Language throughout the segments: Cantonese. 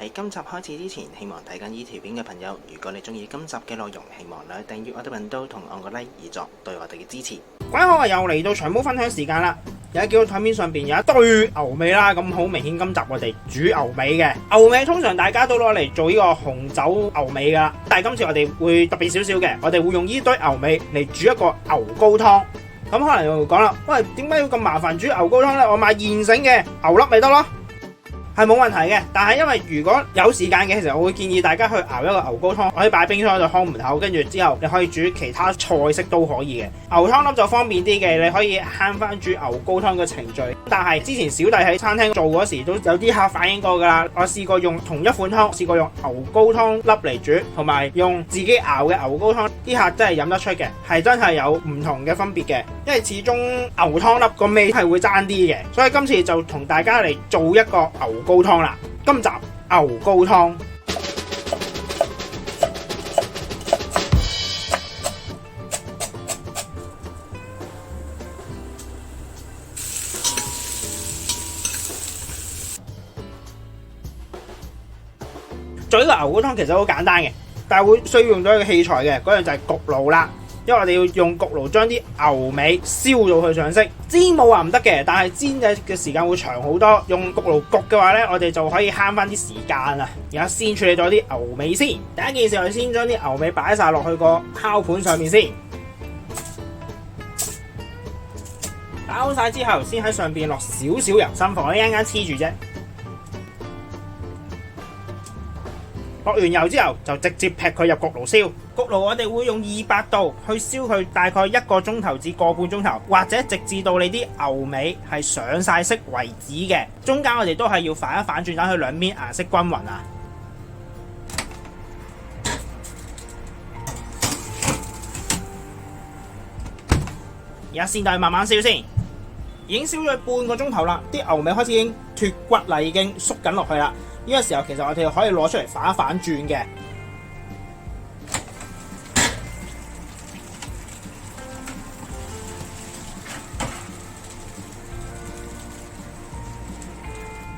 喺今集開始之前，希望睇緊呢條片嘅朋友，如果你中意今集嘅內容，希望你訂閱我哋頻道同按個 like 以作對我哋嘅支持。各位好，又嚟到長毛分享時間啦！而家見到台面上邊有一堆牛尾啦，咁好明顯今集我哋煮牛尾嘅。牛尾通常大家都攞嚟做呢個紅酒牛尾噶，但係今次我哋會特別少少嘅，我哋會用呢堆牛尾嚟煮一個牛高湯。咁可能又會講啦，喂，點解要咁麻煩煮牛高湯呢？我買現成嘅牛粒咪得咯。係冇問題嘅，但係因為如果有時間嘅，其實我會建議大家去熬一個牛高湯，可以擺冰箱喺度康門口，跟住之後你可以煮其他菜式都可以嘅。牛湯粒就方便啲嘅，你可以慳翻煮牛高湯嘅程序。但係之前小弟喺餐廳做嗰時都有啲客反映過噶啦，我試過用同一款湯，試過用牛高湯粒嚟煮，同埋用自己熬嘅牛高湯，啲客真係飲得出嘅，係真係有唔同嘅分別嘅。因為始終牛湯粒個味係會爭啲嘅，所以今次就同大家嚟做一個牛高湯啦。今集牛高湯，做呢個牛高湯其實好簡單嘅，但係會需要用到一個器材嘅，嗰樣就係焗爐啦。因為我哋要用焗爐將啲牛尾燒到佢上色，煎冇話唔得嘅，但係煎嘅時間會長好多。用焗爐焗嘅話呢，我哋就可以慳翻啲時間啊！而家先處理咗啲牛尾先，第一件事我哋先將啲牛尾擺晒落去個烤盤上面先，包晒之後，先喺上邊落少少油，心防一陣間黐住啫。落完油之後就直接劈佢入焗爐燒。焗爐我哋會用200度去燒佢大概1個鐘頭至個半鐘頭，或者直至到你啲牛尾係上晒色為止嘅。中間我哋都係要反一反轉，等佢兩邊顏色均勻啊。而家先等佢慢慢燒先，已經燒咗半個鐘頭啦，啲牛尾開始已經脫骨啦，已經縮緊落去啦。呢個時候其實我哋可以攞出嚟反一反轉嘅。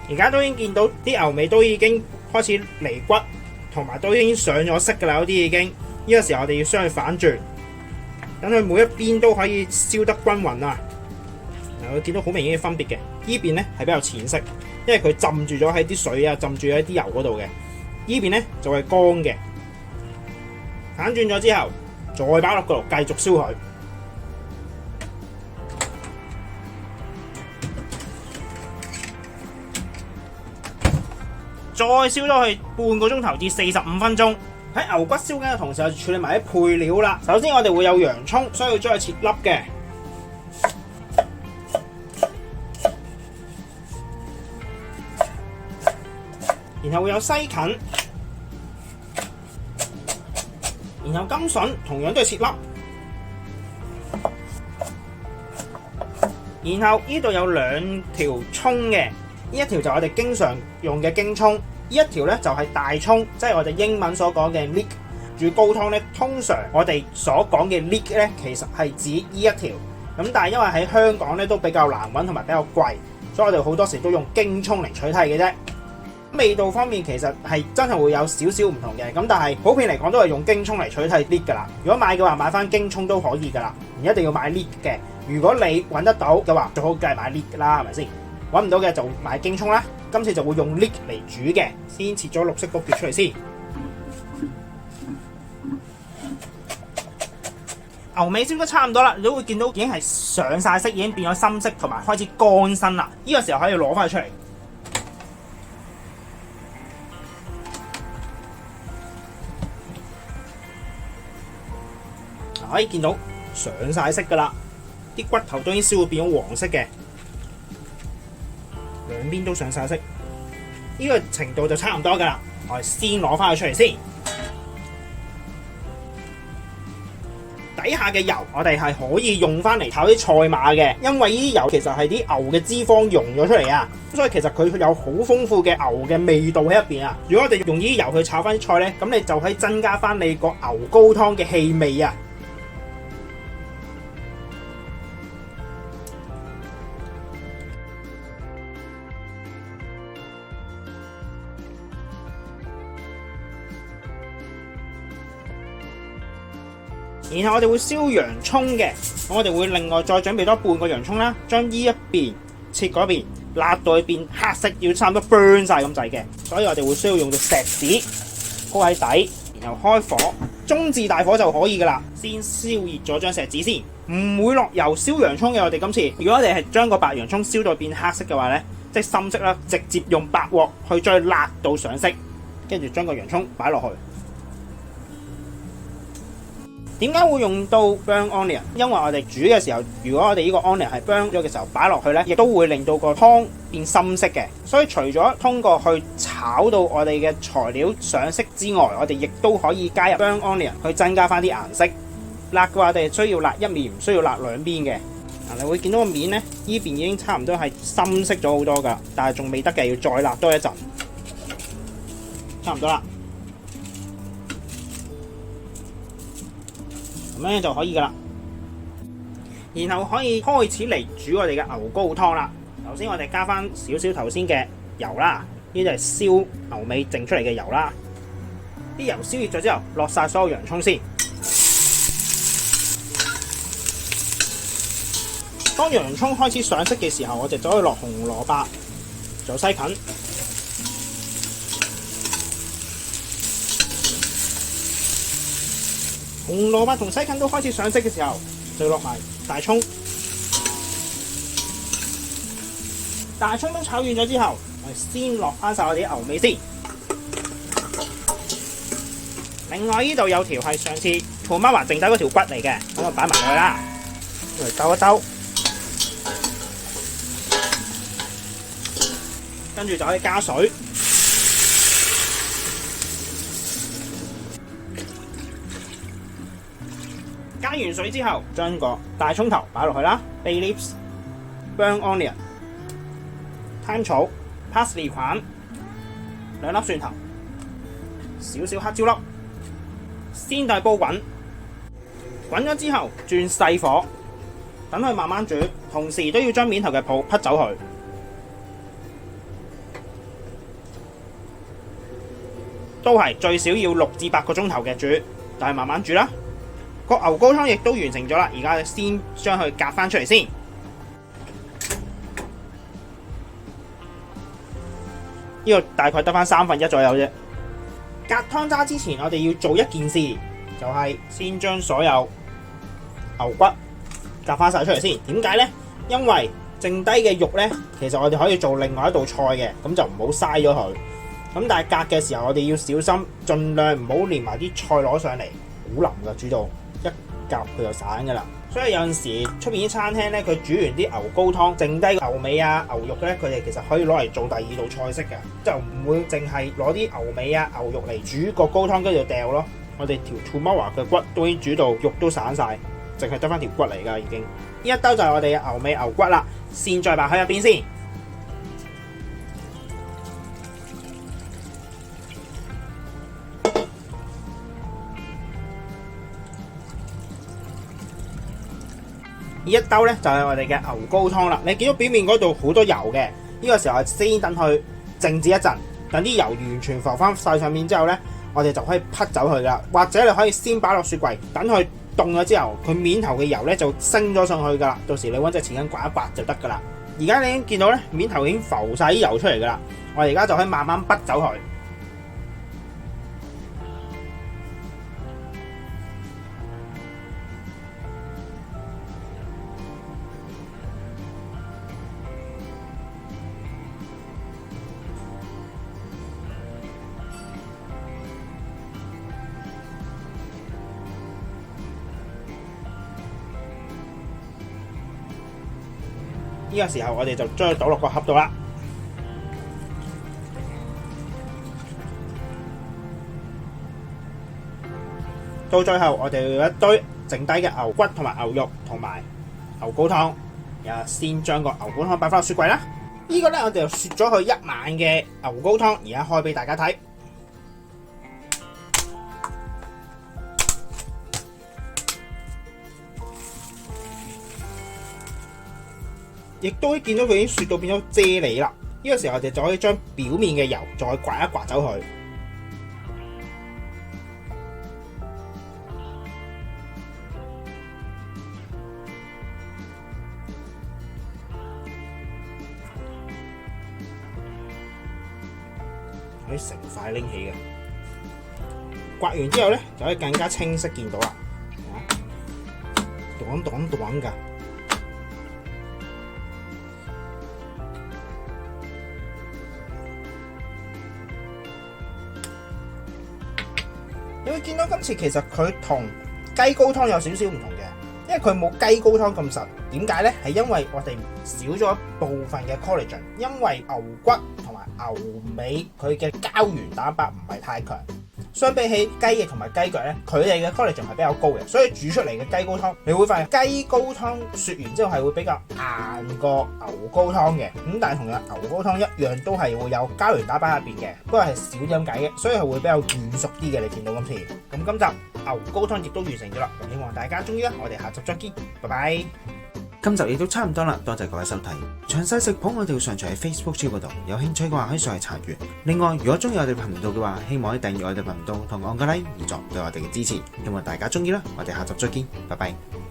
而家都已經見到啲牛尾都已經開始離骨，同埋都已經上咗色㗎啦，有啲已經。呢個時候我哋要將佢反轉，等佢每一邊都可以燒得均勻啊！我見到好明顯嘅分別嘅，呢邊咧係比較淺色，因為佢浸住咗喺啲水啊，浸住喺啲油嗰度嘅。呢邊咧就係乾嘅。反轉咗之後，再擺落個爐繼續燒佢，再燒咗佢半個鐘頭至45分鐘。喺牛骨燒緊嘅同時，就處理埋啲配料啦。首先我哋會有洋葱，需要將佢切粒嘅。然後會有西芹，然後甘筍同樣都係切粒，然後呢度有2條葱嘅，呢一條就我哋經常用嘅京葱，呢一條呢就係大葱，即係我哋英文所講嘅 leek。煮高湯呢，通常我哋所講嘅 leek 呢，其實係指呢一條，咁但係因為喺香港呢都比較難揾同埋比較貴，所以我哋好多時都用京葱嚟取替嘅啫。味道方面其實係真係會有少少唔同嘅，咁但係普遍嚟講都係用京葱嚟取替 leek 噶啦。如果買嘅話，買翻京葱都可以噶啦，唔一定要買 leek 嘅。如果你揾得到嘅話，最好梗係買 leek 啦，係咪先？揾唔到嘅就買京葱啦。今次就會用 leek 嚟煮嘅，先切咗綠色嗰橛出嚟先。牛尾燒得差唔多啦，你都會見到已經係上晒色，已經變咗深色，同埋開始乾身啦。呢個時候可以攞翻佢出嚟。可以見到上晒色噶啦，啲骨頭都已經燒到變咗黃色嘅，兩邊都上晒色，呢個程度就差唔多噶啦。我哋先攞翻佢出嚟先。底下嘅油我哋係可以用翻嚟炒啲菜碼嘅，因為呢啲油其實係啲牛嘅脂肪溶咗出嚟啊，所以其實佢有好豐富嘅牛嘅味道喺入邊啊。如果我哋用呢啲油去炒翻啲菜呢，咁你就可以增加翻你個牛高湯嘅氣味啊。然後我哋會燒洋葱嘅，咁我哋會另外再準備多半個洋葱啦，將呢一邊切嗰邊辣到去變黑色，要差唔多 burn 晒咁滯嘅，所以我哋會需要用到錫紙鋪喺底，然後開火，中至大火就可以噶啦。先燒熱咗張錫紙先，唔會落油燒洋葱嘅。我哋今次，如果我哋係將個白洋葱燒到變黑色嘅話呢，即係深色啦，直接用白鑊去將佢辣到上色，跟住將個洋葱擺落去。點解會用到 burn onion？ 因為我哋煮嘅時候，如果我哋呢個 onion 係 burn 咗嘅時候擺落去呢，亦都會令到個湯變深色嘅。所以除咗通過去炒到我哋嘅材料上色之外，我哋亦都可以加入 burn onion 去增加翻啲顏色。辣嘅話，我哋需要辣一面，唔需要辣兩邊嘅。你會見到個面呢，呢邊已經差唔多係深色咗好多噶，但係仲未得嘅，要再辣多一陣，差唔多啦。咁樣就可以噶啦，然後可以開始嚟煮我哋嘅牛高湯啦。首先我哋加翻少少頭先嘅油啦，呢啲係燒牛尾剩出嚟嘅油啦。啲油燒熱咗之後，落晒所有洋葱先。當洋葱開始上色嘅時候，我哋就可以落紅蘿蔔，做西芹。紅蘿蔔同西芹都開始上色嘅時候，就落埋大葱。大葱都炒軟咗之後，我哋先落翻晒我哋啲牛尾先。另外呢度有條係上次兔媽媽剩低嗰條骨嚟嘅，咁我擺埋落去啦。嚟兜一兜，跟住就可以加水。加完水之後，將個大葱頭擺落去啦 ，bay leaves、burn onion、thyme 草、parsley 菌、2粒蒜頭、少少黑椒粒，先大煲滾。滾咗之後，轉細火，等佢慢慢煮，同時都要將面頭嘅泡撇走佢。都係最少要6至8個鐘頭嘅煮，但係慢慢煮啦。個牛高湯亦都完成咗啦，而家先將佢隔翻出嚟先。呢個大概得翻1/3左右啫。隔湯渣之前，我哋要做一件事，就係先將所有牛骨隔翻晒出嚟先。點解呢？因為剩低嘅肉呢，其實我哋可以做另外一道菜嘅，咁就唔好嘥咗佢。咁但係隔嘅時候，我哋要小心，盡量唔好連埋啲菜攞上嚟，好腍噶，煮到一夾佢就散噶啦。所以有陣時出邊啲餐廳咧，佢煮完啲牛高湯，剩低牛尾啊、牛肉咧，佢哋其實可以攞嚟做第二道菜式嘅，就唔會淨係攞啲牛尾啊、牛肉嚟煮個高湯跟住就掉咯。我哋條兔媽華嘅骨都已經煮到肉都散晒，淨係得翻條骨嚟噶已經。呢一兜就係我哋嘅牛尾牛骨啦，先再擺喺入邊先。呢一兜咧就係我哋嘅牛高湯啦。你見到表面嗰度好多油嘅，呢個時候係先等佢靜止一陣，等啲油完全浮翻晒上面之後咧，我哋就可以撇走佢啦。或者你可以先擺落雪櫃，等佢凍咗之後，佢面頭嘅油咧就升咗上去噶啦。到時你揾隻匙羹刮一刮就得噶啦。而家你已經見到咧，面頭已經浮晒啲油出嚟噶啦。我哋而家就可以慢慢撇走佢。呢個時候我哋就將佢倒落個盒度啦。到最後我哋有一堆剩低嘅牛骨同埋牛肉同埋牛高湯，然後先將個牛高湯擺翻落雪櫃啦。呢個咧我哋就雪咗佢1晚嘅牛高湯，而家開俾大家睇。亦都見到佢已經雪到變咗啫喱啦。呢個時候我哋就可以將表面嘅油再刮一刮走佢。可以成塊拎起嘅。刮完之後咧，就可以更加清晰見到啦，短短短㗎。你會見到今次其實佢同雞高湯有少少唔同嘅，因為佢冇雞高湯咁實。點解呢？係因為我哋少咗一部分嘅 collagen， 因為牛骨同埋牛尾佢嘅膠原蛋白唔係太強。相比起雞翼同埋雞腳咧，佢哋嘅 collagen 係比較高嘅，所以煮出嚟嘅雞高湯，你會發現雞高湯雪完之後係會比較硬過牛高湯嘅。咁但係同樣牛高湯一樣都係會有膠原蛋白入邊嘅，不過係少啲咁解嘅，所以係會比較軟熟啲嘅。你見到今次，咁今集牛高湯亦都完成咗啦，希望大家中意啦，我哋下集再見，拜拜。今集亦都差唔多啦，多謝各位收睇。詳細食譜我哋會上傳喺 Facebook 專頁嗰度，有興趣嘅話可以上去查閱。另外，如果中意我哋頻道嘅話，希望可以訂閱我哋頻道同按個 like 以作對我哋嘅支持。希望大家中意啦，我哋下集再見，拜拜。